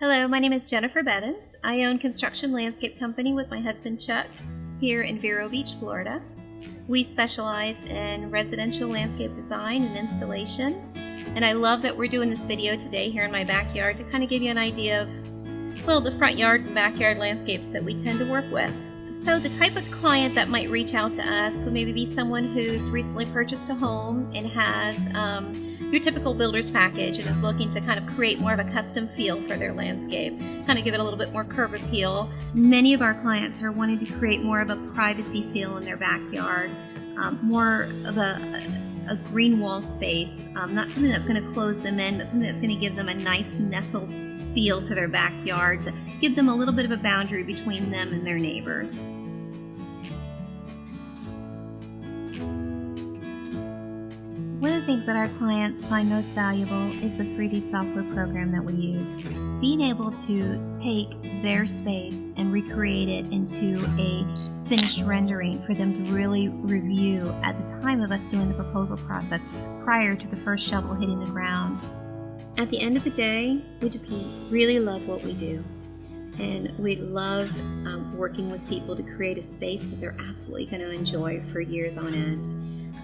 Hello, my name is Jennifer Bevins. I own Construction Landscape Company with my husband Chuck here in Vero Beach, Florida. We specialize in residential landscape design and installation, and I love that we're doing this video today here in my backyard to kind of give you an idea of, well, the front yard and backyard landscapes that we tend to work with. So the type of client that might reach out to us would maybe be someone who's recently purchased a home and has your typical builder's package and is looking to kind of create more of a custom feel for their landscape, kind of give it a little bit more curb appeal. Many of our clients are wanting to create more of a privacy feel in their backyard, more of a green wall space, not something that's going to close them in, but something that's going to give them a nice nestled feel to their backyard, to give them a little bit of a boundary between them and their neighbors. One of the things that our clients find most valuable is the 3D software program that we use. Being able to take their space and recreate it into a finished rendering for them to really review at the time of us doing the proposal process prior to the first shovel hitting the ground. At the end of the day, we just really love what we do. And we love working with people to create a space that they're absolutely going to enjoy for years on end.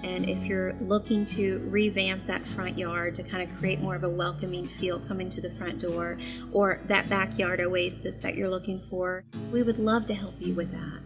And if you're looking to revamp that front yard to kind of create more of a welcoming feel coming to the front door, or that backyard oasis that you're looking for, we would love to help you with that.